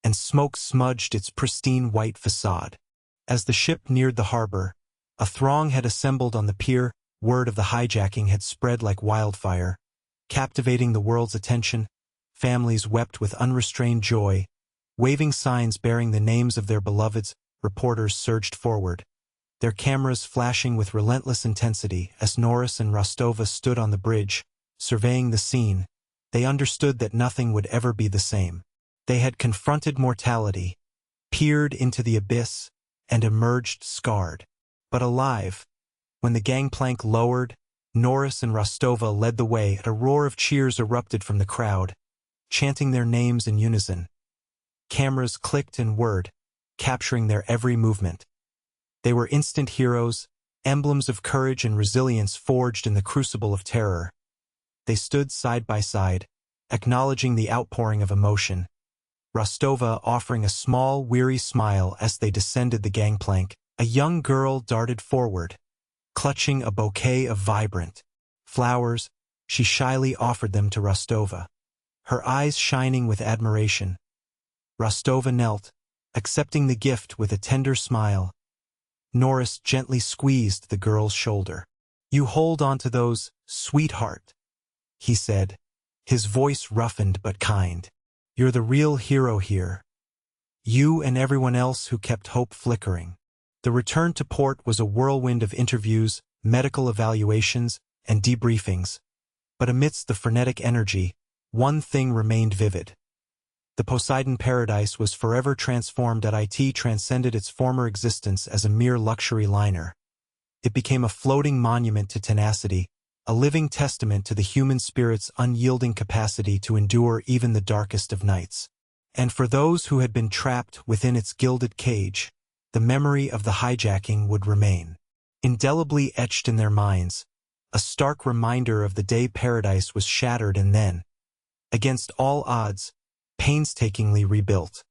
and smoke smudged its pristine white facade. As the ship neared the harbor, a throng had assembled on the pier. Word of the hijacking had spread like wildfire, captivating the world's attention. Families wept with unrestrained joy, waving signs bearing the names of their beloveds. Reporters surged forward, their cameras flashing with relentless intensity. As Norris and Rostova stood on the bridge, surveying the scene, they understood that nothing would ever be the same. They had confronted mortality, peered into the abyss, and emerged scarred, but alive. When the gangplank lowered, Norris and Rostova led the way. A roar of cheers erupted from the crowd, chanting their names in unison. Cameras clicked and whirred, capturing their every movement. They were instant heroes, emblems of courage and resilience forged in the crucible of terror. They stood side by side, acknowledging the outpouring of emotion, Rostova offering a small, weary smile as they descended the gangplank. A young girl darted forward, clutching a bouquet of vibrant flowers. She shyly offered them to Rostova, her eyes shining with admiration. Rostova knelt, accepting the gift with a tender smile. Norris gently squeezed the girl's shoulder. "You hold on to those, sweetheart," he said, his voice roughened but kind. "You're the real hero here. You and everyone else who kept hope flickering." The return to port was a whirlwind of interviews, medical evaluations, and debriefings. But amidst the frenetic energy, one thing remained vivid. The Poseidon Paradise was forever transformed. It transcended its former existence as a mere luxury liner. It became a floating monument to tenacity, a living testament to the human spirit's unyielding capacity to endure even the darkest of nights. And for those who had been trapped within its gilded cage, the memory of the hijacking would remain, indelibly etched in their minds, a stark reminder of the day paradise was shattered and then, against all odds, painstakingly rebuilt.